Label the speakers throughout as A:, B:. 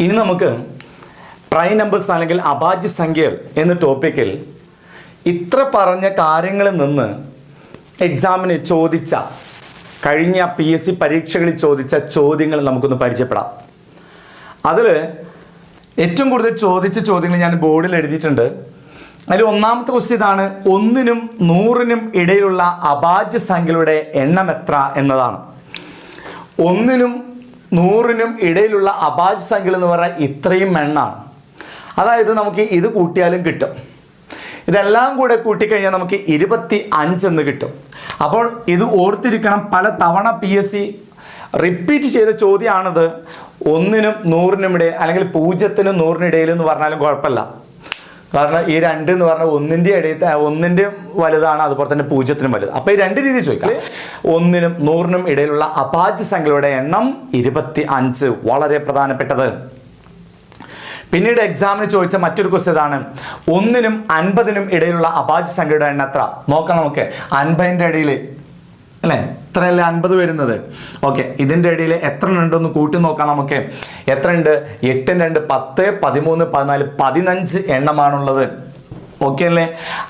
A: ഇനി നമുക്ക് prime numbers അല്ലെങ്കിൽ അഭാജ്യ സംഖ്യകൾ എന്ന ടോപ്പിക്കിൽ ഇത്ര പറഞ്ഞ കാര്യങ്ങളിൽ നിന്ന് എക്സാമിന് ചോദിച്ച കഴിഞ്ഞ PSC പരീക്ഷകളിൽ ചോദിച്ച ചോദ്യങ്ങൾ നമുക്കൊന്ന് പരിചയപ്പെടാം. അതിൽ ഏറ്റവും കൂടുതൽ ചോദിച്ച ചോദ്യങ്ങൾ ഞാൻ ബോർഡിൽ എഴുതിയിട്ടുണ്ട്. അതിൽ ഒന്നാമത്തെ ക്വസ്റ്റ്യൻ ഇതാണ്: 1-നും 100-നും ഇടയിലുള്ള അഭാജ്യ സംഖ്യകളുടെ എണ്ണം എത്ര എന്നതാണ്. 1-നും 100-നും ഇടയിലുള്ള അഭാജ്യ സംഖ്യകൾ എന്ന് പറഞ്ഞാൽ ഇത്രയും എണ്ണമാണ്. അതായത് നമുക്ക് ഇത് കൂട്ടിയാലും കിട്ടും. ഇതെല്ലാം കൂടെ കൂട്ടിക്കഴിഞ്ഞാൽ നമുക്ക് 25 എന്ന് കിട്ടും. അപ്പോൾ ഇത് ഓർത്തിരിക്കണം, പല തവണ PSC റിപ്പീറ്റ് ചെയ്ത ചോദ്യമാണിത്. 1-നും 100-നും ഇടയിൽ അല്ലെങ്കിൽ 0-നും 100-നും ഇടയിൽ എന്ന് പറഞ്ഞാലും കുഴപ്പമില്ല. കാരണം ഈ 2 എന്ന് പറഞ്ഞാൽ ഒന്നിൻ്റെ വലുതാണ്, അതുപോലെ തന്നെ 0-നും വലുത്. അപ്പോൾ ഈ രണ്ട് രീതിയിൽ ചോദിക്കാം. 1-നും 100-നും ഇടയിലുള്ള അഭാജ്യ സംഖ്യകളുടെ എണ്ണം 25, വളരെ പ്രധാനപ്പെട്ടത്. പിന്നീട് എക്സാമിന് ചോദിച്ച മറ്റൊരു ക്വസ്റ്റ്യൻ ഇതാണ്: 1-നും 50-നും ഇടയിലുള്ള അഭാജ്യ സംഖ്യയുടെ എണ്ണം എത്ര? നോക്കാം നമുക്ക്. 50-ന്റെ ഇടയിൽ അല്ലേ, ഇത്രയല്ലേ 50 വരുന്നത്. ഓക്കെ, ഇതിൻ്റെ ഇടയിൽ എത്ര ഉണ്ടെന്ന് കൂട്ടി നോക്കാം നമുക്ക്. എത്ര ഉണ്ട്? 8, 2, 10, 13, 14, 15 എണ്ണമാണുള്ളത്. ഓക്കെ അല്ലേ?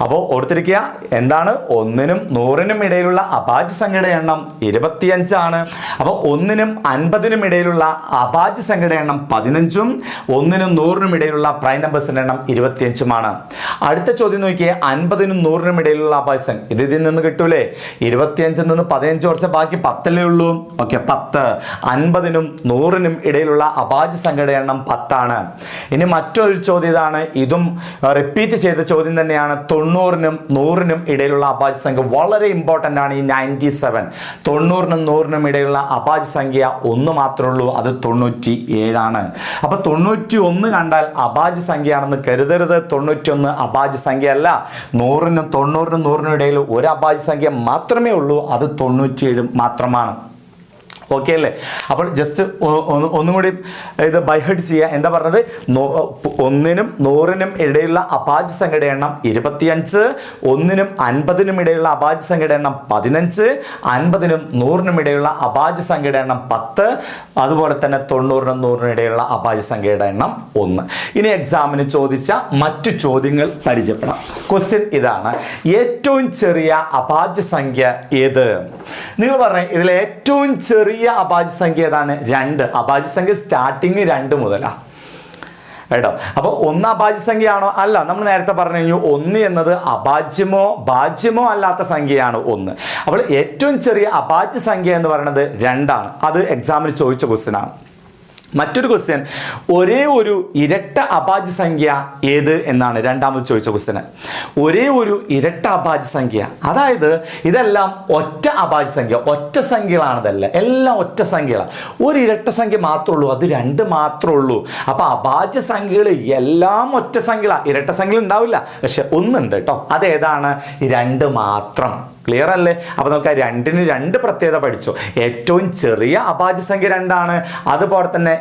A: അപ്പോൾ ഓർത്തിരിക്കുക, എന്താണ്? 1-നും 100-നും ഇടയിലുള്ള അഭാജ്യ സംഖ്യയുടെ എണ്ണം 25 ആണ്. അപ്പോൾ 1-നും 50-നും ഇടയിലുള്ള അഭാജ്യ സംഖ്യയുടെ എണ്ണം 15-ഉം 1-നും 100-നും ഇടയിലുള്ള പ്രൈം നമ്പേഴ്സിൻ്റെ എണ്ണം 25-ഉമാണ്. അടുത്ത ചോദ്യം നോക്കിയേ: 50-നും 100-നും ഇടയിലുള്ള അഭാജ്യ സംഖ്യ. ഇതിൽ നിന്ന് കിട്ടൂലേ? 25-ൽ നിന്ന് 15 കുറച്ച് ബാക്കി 10 ഉള്ളൂ. ഓക്കെ, 10. 50-നും 100-നും ഇടയിലുള്ള അഭാജ്യ സംഖ്യയുടെ എണ്ണം 10 ആണ്. ഇനി മറ്റൊരു ചോദ്യം ഇതാണ്, ഇതും റിപ്പീറ്റ് ചെയ്ത ചോദ്യം തന്നെയാണ്. 90-നും 100-നും ഇടയിലുള്ള അഭാജ്യ സംഖ്യ വളരെ ഇമ്പോർട്ടൻ്റ് ആണ്. ഈ 97. 90-നും 100-നും ഇടയിലുള്ള അഭാജ്യ സംഖ്യ ഒന്ന് മാത്രമേ ഉള്ളൂ, അത് 97 ആണ്. അപ്പോൾ 91 കണ്ടാൽ അഭാജ്യ സംഖ്യയാണെന്ന് കരുതരുത്. 91 അഭാജ്യ സംഖ്യ അല്ല. 100-നും 90-നും 100-നും ഇടയിൽ ഒരു അഭാജ്യ സംഖ്യ മാത്രമേ ഉള്ളൂ, അത് 97 മാത്രമാണ്. ഓക്കെ അല്ലേ? അപ്പോൾ ജസ്റ്റ് ഒന്നും കൂടി ഇത് ബൈഹെഡ് ചെയ്യുക. എന്താ പറഞ്ഞത്? 1-നും 100-നും ഇടയിലുള്ള അഭാജ്യ സംഖ്യയുടെ എണ്ണം 25, 1-നും 50-നും ഇടയിലുള്ള അഭാജ്യ സംഖ്യയുടെ എണ്ണം 15, 50-നും 100-നും ഇടയിലുള്ള അഭാജ്യ സംഖ്യയുടെ എണ്ണം 10, അതുപോലെ തന്നെ 90-നും 100-നും ഇടയിലുള്ള അഭാജ്യ സംഖ്യയുടെ എണ്ണം 1. ഇനി എക്സാമിന് ചോദിച്ച മറ്റു ചോദ്യങ്ങൾ പരിചയപ്പെടാം. ക്വസ്റ്റ്യൻ ഇതാണ്: ഏറ്റവും ചെറിയ അഭാജ്യ സംഖ്യ ഏത്? നിങ്ങൾ പറഞ്ഞ ഇതിൽ ഏറ്റവും ചെറിയ അഭാജ്യ സംഖ്യ ഏതാണ്? 2. അഭാജ്യ സംഖ്യ സ്റ്റാർട്ടിങ് 2 മുതലാണ് കേട്ടോ. അപ്പോൾ 1 അഭാജ്യ സംഖ്യയാണോ? അല്ല. നമ്മൾ നേരത്തെ പറഞ്ഞു കഴിഞ്ഞു 1 എന്നത് അഭാജ്യമോ ഭാജ്യമോ അല്ലാത്ത സംഖ്യയാണ് 1. അപ്പോൾ ഏറ്റവും ചെറിയ അഭാജ്യ സംഖ്യ എന്ന് പറയുന്നത് 2 ആണ്. അത് എക്സാമിൽ ചോദിച്ച ക്വസ്റ്റ്യൻ ആണ്. മറ്റൊരു ക്വസ്റ്റ്യൻ: ഒരേ ഒരു ഇരട്ട അഭാജ്യ സംഖ്യ ഏത് എന്നാണ് രണ്ടാമത് ചോദിച്ച ക്വസ്റ്റ്യൻ. ഒരേ ഒരു ഇരട്ട അഭാജ്യ സംഖ്യ, അതായത് ഇതെല്ലാം ഒറ്റ അഭാജ്യ സംഖ്യ, ഒറ്റ സംഖ്യകളാണ്. ഇതെല്ലാം എല്ലാം ഒറ്റ സംഖ്യകളാണ്. ഒരു ഇരട്ട സംഖ്യ മാത്രമേ ഉള്ളൂ, അത് 2 മാത്രമേ ഉള്ളൂ. അപ്പോൾ അഭാജ്യ സംഖ്യകൾ എല്ലാം ഒറ്റ സംഖ്യകളാണ്. ഇരട്ട സംഖ്യകൾ ഉണ്ടാവില്ല, പക്ഷെ ഒന്നുണ്ട് കേട്ടോ. അതേതാണ്? 2 മാത്രം. ക്ലിയർ അല്ലേ? അപ്പോൾ നമുക്ക് ആ 2-ന് 2 പ്രത്യേകത പഠിച്ചു. ഏറ്റവും ചെറിയ അഭാജ്യ സംഖ്യ 2 ആണ്. അതുപോലെ തന്നെ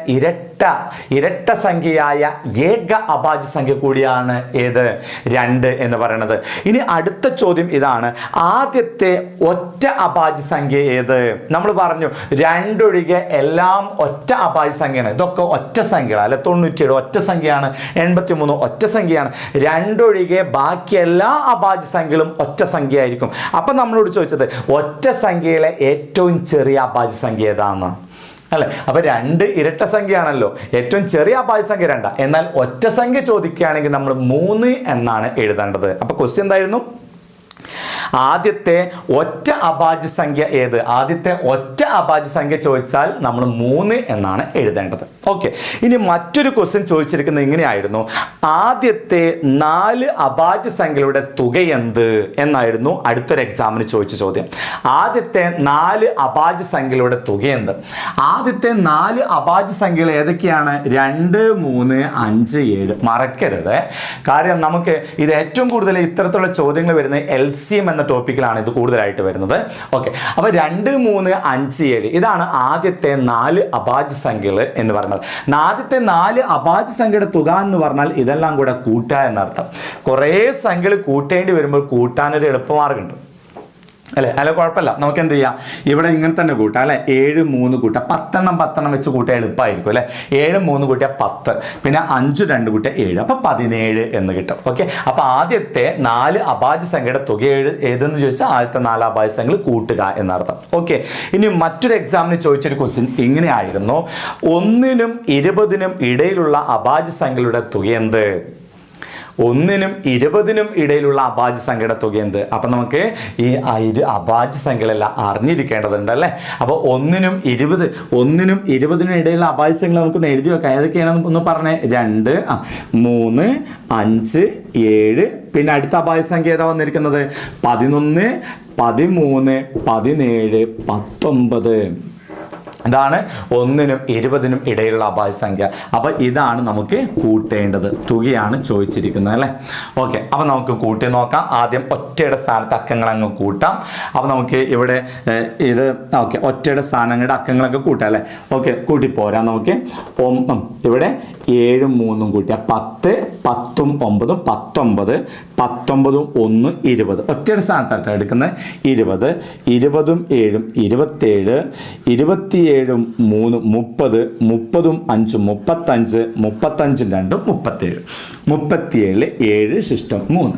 A: ഇരട്ട സംഖ്യയായ ഏക അഭാജ്യ സംഖ്യ കൂടിയാണ് ഏത്? 2 എന്ന് പറയുന്നത്. ഇനി അടുത്ത ചോദ്യം ഇതാണ്: ആദ്യത്തെ ഒറ്റ അഭാജ്യ സംഖ്യ ഏത്? നമ്മൾ പറഞ്ഞു 2 ഒഴികെ എല്ലാം ഒറ്റ അഭാജ്യ സംഖ്യയാണ്. ഇതൊക്കെ ഒറ്റ സംഖ്യകളാണ് അല്ലെ? 97 ഒറ്റ സംഖ്യയാണ്, 83 ഒറ്റ സംഖ്യയാണ്. 2 ഒഴികെ ബാക്കി എല്ലാ അഭാജ്യ സംഖ്യകളും ഒറ്റ സംഖ്യ ആയിരിക്കും. അപ്പം നമ്മളോട് ചോദിച്ചത് ഒറ്റ സംഖ്യയിലെ ഏറ്റവും ചെറിയ അഭാജ്യ സംഖ്യ ഏതാണ് അല്ലെ? അപ്പോൾ 2 ഇരട്ട സംഖ്യയാണല്ലോ, ഏറ്റവും ചെറിയ അഭാജ്യ സംഖ്യ 2. എന്നാൽ ഒറ്റ സംഖ്യ ചോദിക്കുകയാണെങ്കിൽ നമ്മൾ 3 എന്നാണ് എഴുതേണ്ടത്. അപ്പോൾ ക്വസ്റ്റ്യൻ എന്തായിരുന്നു? ആദ്യത്തെ ഒറ്റ അഭാജ്യ സംഖ്യ ഏത്? ആദ്യത്തെ ഒറ്റ അഭാജ്യ സംഖ്യ ചോദിച്ചാൽ നമ്മൾ 3 എന്നാണ് എഴുതേണ്ടത്. ഓക്കെ, ഇനി മറ്റൊരു ക്വസ്റ്റ്യൻ ചോദിച്ചിരിക്കുന്നത് ഇങ്ങനെയായിരുന്നു: ആദ്യത്തെ 4 അഭാജ്യ സംഖ്യകളുടെ തുക എന്ത് എന്നായിരുന്നു അടുത്തൊരു എക്സാമിന് ചോദിച്ച ചോദ്യം. ആദ്യത്തെ 4 അഭാജ്യ സംഖ്യകളുടെ തുക എന്ത്? ആദ്യത്തെ 4 അഭാജ്യ സംഖ്യകൾ ഏതൊക്കെയാണ്? 2, 3, 5, 7. മറക്കരുത്, കാര്യം നമുക്ക് ഇത് ഏറ്റവും കൂടുതൽ ഇത്തരത്തിലുള്ള ചോദ്യങ്ങൾ വരുന്നത് LCM എന്ന ടോപ്പിക്കിലാണ് ഇത് കൂടുതലായിട്ട് വരുന്നത്. ഓക്കെ, അപ്പോൾ 2, 3, 5, 7 ഇതാണ് ആദ്യത്തെ 4 അഭാജ്യ സംഖ്യകൾ എന്ന് പറയുന്നത്. ആദ്യത്തെ 4 അഭാജ്യ സംഖ്യയുടെ തുക എന്ന് പറഞ്ഞാൽ ഇതെല്ലാം കൂടെ കൂട്ടുക എന്നർത്ഥം. കുറേ സംഖ്യകൾ കൂട്ടേണ്ടി വരുമ്പോൾ കൂട്ടാനൊരു എളുപ്പമാർഗമുണ്ട്. അല്ലേ? അല്ല, കുഴപ്പമില്ല, നമുക്ക് എന്ത് ചെയ്യാം, ഇവിടെ ഇങ്ങനെ തന്നെ കൂട്ടാം അല്ലേ. 7 3 കൂട്ടാം, 10 വെച്ച് കൂട്ടിയാൽ എളുപ്പമായിരിക്കും അല്ലേ. 7 3 കൂട്ടിയാൽ 10, പിന്നെ 5 2 കൂട്ടിയാൽ 7, അപ്പോൾ 17 എന്ന് കിട്ടും. ഓക്കെ, അപ്പോൾ ആദ്യത്തെ 4 അഭാജ്യ സംഖ്യയുടെ തുക ഏതെന്ന് ചോദിച്ചാൽ ആദ്യത്തെ 4 അഭാജ്യ സംഖ്യകൾ കൂട്ടുക എന്നർത്ഥം. ഓക്കെ, ഇനി മറ്റൊരു എക്സാമിന് ചോദിച്ചൊരു ക്വസ്റ്റ്യൻ ഇങ്ങനെയായിരുന്നു: 1നും 20നും ഇടയിലുള്ള അഭാജ്യ സംഖ്യകളുടെ തുക എന്ത്? 1നും 20നും ഇടയിലുള്ള അഭാജ്യ സംഖ്യയുടെ തുക എന്ത്? അപ്പം നമുക്ക് ഈ അഭാജ്യ സംഖ്യകളെല്ലാം അറിഞ്ഞിരിക്കേണ്ടതുണ്ട് അല്ലേ. അപ്പോൾ 1നും 20നും ഇടയിലുള്ള അഭാജ്യ സംഖ്യകൾ നമുക്ക് എഴുതി വെക്കാം. ഏതൊക്കെയാണെന്ന് ഒന്ന് പറഞ്ഞേ. 2 3 5 7, പിന്നെ അടുത്ത അഭാജ്യ സംഖ്യ ഏതാ വന്നിരിക്കുന്നത്? 11 13 17 19. ഇതാണ് 1നും 20നും ഇടയിലുള്ള അഭാജ്യ സംഖ്യ. അപ്പോൾ ഇതാണ് നമുക്ക് കൂട്ടേണ്ടത്, തുകയാണ് ചോദിച്ചിരിക്കുന്നത് അല്ലേ. ഓക്കെ, അപ്പോൾ നമുക്ക് കൂട്ടി നോക്കാം. ആദ്യം ഒറ്റയുടെ സ്ഥാനത്ത് അക്കങ്ങൾ അങ്ങ് കൂട്ടാം. അപ്പോൾ നമുക്ക് ഇവിടെ ഇത് ഓക്കെ, ഒറ്റയുടെ സ്ഥാനങ്ങളുടെ അക്കങ്ങളൊക്കെ കൂട്ടാം അല്ലേ. ഓക്കെ, കൂട്ടിപ്പോരാം നമുക്ക്. ഇവിടെ 7 3 കൂട്ടിയാൽ 10, 10 9 19, 19 1 20. ഒറ്റയുടെ സ്ഥാനത്തായിട്ട് എടുക്കുന്നത് 20, 20 7 27, 27 3 30, 30 5 35, 35 2 37, 37 7 ശിഷ്ടം 3.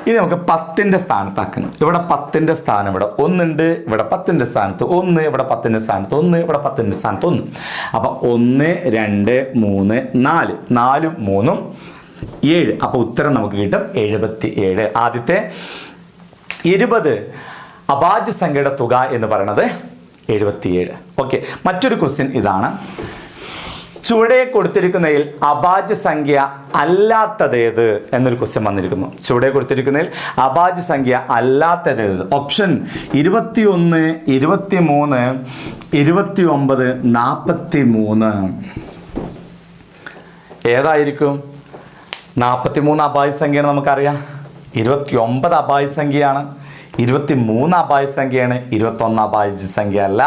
A: ഇനി നമുക്ക് 10ന്റെ സ്ഥാനത്താക്കണം. ഇവിടെ 10ന്റെ സ്ഥാനം ഇവിടെ 1 ഉണ്ട്, ഇവിടെ 10ന്റെ സ്ഥാനത്ത് 1, ഇവിടെ 10ന്റെ സ്ഥാനത്ത് 1, ഇവിടെ 10ന്റെ സ്ഥാനത്ത് 1. അപ്പം 1 2 3 4, 4 3 7. അപ്പോൾ ഉത്തരം നമുക്ക് കിട്ടും 77. ആദ്യത്തെ 20 അഭാജ്യ സംഖ്യയുടെ തുക എന്ന് പറയുന്നത് 77. ഓക്കെ, മറ്റൊരു ക്വസ്റ്റ്യൻ ഇതാണ്: ചുവടെ കൊടുത്തിരിക്കുന്നതിൽ അഭാജ്യ സംഖ്യ അല്ലാത്തതേത് എന്നൊരു ക്വസ്റ്റ്യൻ വന്നിരിക്കുന്നു. ചുവടെ കൊടുത്തിരിക്കുന്നതിൽ അഭാജ്യ സംഖ്യ അല്ലാത്തതേത്? ഓപ്ഷൻ 21 23 29 43. ഏതായിരിക്കും? 43 അഭാജ്യ സംഖ്യയാണ് നമുക്കറിയാം. 29 അഭാജ്യ സംഖ്യയാണ്. 23 അഭാജ്യ സംഖ്യയാണ്. 21 അഭാജ്യ സംഖ്യ അല്ല.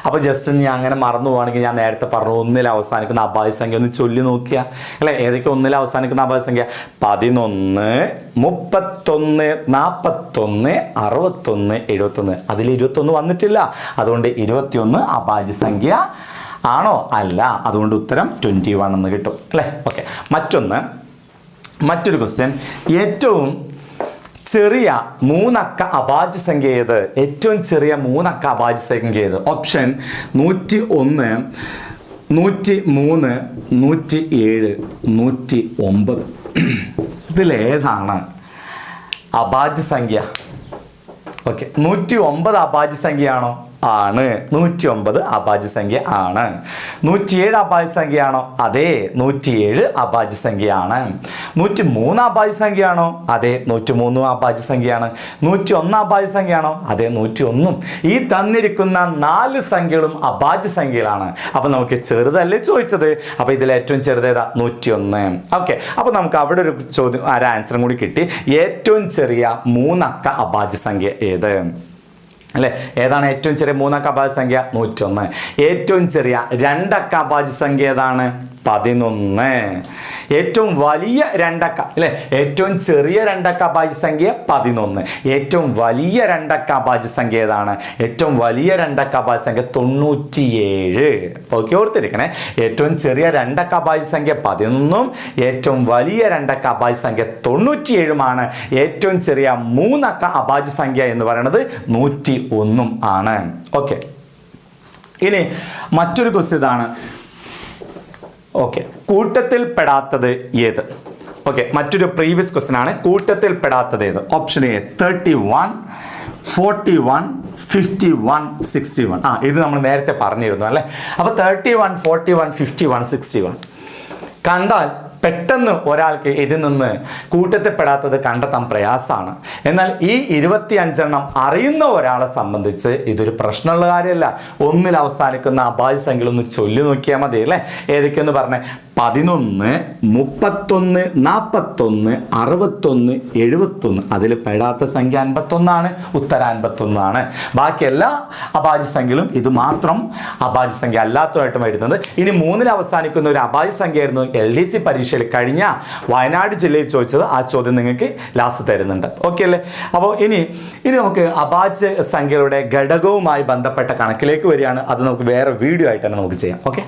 A: അപ്പോൾ ജസ്റ്റ് ഞാൻ അങ്ങനെ മറന്നു പോവുകയാണെങ്കിൽ ഞാൻ നേരത്തെ പറഞ്ഞു 1ൽ അവസാനിക്കുന്ന അഭാജ്യ സംഖ്യ ഒന്ന് ചൊല്ലി നോക്കിയ അല്ലേ. ഏതൊക്കെ 1ൽ അവസാനിക്കുന്ന അഭാജ്യ സംഖ്യ? 11 31 41 61 71. അതിൽ 21 വന്നിട്ടില്ല. അതുകൊണ്ട് 21 അഭാജ്യ സംഖ്യ ആണോ? അല്ല. അതുകൊണ്ട് ഉത്തരം 21 എന്ന് കിട്ടും അല്ലേ. ഓക്കെ, മറ്റൊരു ക്വസ്റ്റ്യൻ: ഏറ്റവും ചെറിയ 3 അക്ക അഭാജ്യ സംഖ്യ ഏത്? ഏറ്റവും ചെറിയ 3 അക്ക അഭാജ്യ സംഖ്യ ഏത്? ഓപ്ഷൻ 101 103 107 109. ഇതിലേതാണ് അഭാജ്യ സംഖ്യ? ഓക്കെ, 109 അഭാജ്യ സംഖ്യയാണോ? ആണ്. 109 അഭാജ്യ സംഖ്യ ആണ്. 107 അഭാജ്യ സംഖ്യയാണോ? അതെ, 107 അഭാജ്യ സംഖ്യയാണ്. 103 അഭാജ്യ സംഖ്യയാണോ? അതെ, 103 അഭാജ്യ സംഖ്യയാണ്. 101 അഭാജ്യ സംഖ്യയാണോ? അതെ, 101. ഈ തന്നിരിക്കുന്ന 4 സംഖ്യകളും അഭാജ്യ സംഖ്യകളാണ്. അപ്പൊ നമുക്ക് ചെറുതല്ലേ ചോദിച്ചത്? അപ്പൊ ഇതിൽ ഏറ്റവും ചെറുതേതാ? 101. ഓക്കെ, അപ്പൊ നമുക്ക് അവിടെ ഒരു ചോദ്യം, ഒരു ആൻസറും കൂടി കിട്ടി. ഏറ്റവും ചെറിയ 3 അക്ക അഭാജ്യ സംഖ്യ ഏത് അല്ലേ? ഏതാണ് ഏറ്റവും ചെറിയ 3 അക്ക അഭാജ്യ സംഖ്യ? 101. ഏറ്റവും ചെറിയ 2 അക്ക അഭാജ്യ സംഖ്യ ഏതാണ്? 11. ഏറ്റവും വലിയ 2 അക്ക അല്ലേ? ഏറ്റവും ചെറിയ 2 അക്ക അഭാജ്യ സംഖ്യ 11. ഏറ്റവും വലിയ 2 അക്ക അഭാജ്യ സംഖ്യ ഏതാണ്? ഏറ്റവും വലിയ 2 അക്ക അഭാജ്യ സംഖ്യ 97. ഓക്കെ, ഓർത്തിരിക്കണേ. ഏറ്റവും ചെറിയ 2 അക്ക അഭാജ്യ സംഖ്യ 11ഉം ഏറ്റവും വലിയ 2 അക്ക അഭാജ്യ സംഖ്യ 97ഉമാണ്. ഏറ്റവും ചെറിയ 3 അക്ക അഭാജ്യ സംഖ്യ എന്ന് പറയുന്നത് 101 ആണ്. ഓക്കെ, ഇനി മറ്റൊരു ക്വസ്റ്റ്യൻ ഇതാണ്. ഓക്കെ, കൂട്ടത്തിൽ പെടാത്തത് ഏത്? ഓക്കെ, മറ്റൊരു പ്രീവിയസ് ക്വസ്റ്റ്യൻ ആണ്. കൂട്ടത്തിൽ പെടാത്തത് ഏത്? Option A 31 41 51 61. ഇത് നമ്മൾ നേരത്തെ പറഞ്ഞിരുന്നു അല്ലേ. അപ്പോൾ 31 41 51 61 കണ്ടാൽ പെട്ടെന്ന് ഒരാൾക്ക് ഇതിൽ നിന്ന് കൂട്ടത്തിൽപ്പെടാത്തത് കണ്ടെത്താൻ പ്രയാസമാണ്. എന്നാൽ ഈ 25 അറിയുന്ന ഒരാളെ സംബന്ധിച്ച് ഇതൊരു പ്രശ്നമുള്ള കാര്യമല്ല. 1ൽ അവസാനിക്കുന്ന അഭാജ്യ സംഖ്യകളൊന്ന് ചൊല്ലി നോക്കിയാൽ മതി അല്ലേ. ഏതൊക്കെയെന്ന് പറഞ്ഞേ? 11 31 41 61 71. അതിൽ പെടാത്ത സംഖ്യ 51ആണ്. ഉത്തരം 51 ആണ്. ബാക്കി എല്ലാ അഭാജ്യ സംഖ്യകളും ഇത് മാത്രം അഭാജ്യ സംഖ്യ അല്ലാത്തതായിട്ടും വരുന്നത്. ഇനി 3ൽ അവസാനിക്കുന്ന ഒരു അഭാജ്യ സംഖ്യ ആയിരുന്നു LDC പരീക്ഷ പരീക്ഷയിൽ കഴിഞ്ഞ വയനാട് ജില്ലയിൽ ചോദിച്ചത്. ആ ചോദ്യം നിങ്ങൾക്ക് ലാസ്റ്റ് തരുന്നുണ്ട്. ഓക്കെ അല്ലേ? അപ്പോൾ ഇനി നമുക്ക് അഭാജ്യ സംഖ്യകളുടെ ഘടകവുമായി ബന്ധപ്പെട്ട കണക്കിലേക്ക് വരികയാണ്. അത് നമുക്ക് വേറെ വീഡിയോ ആയിട്ട് തന്നെ നമുക്ക് ചെയ്യാം. ഓക്കെ.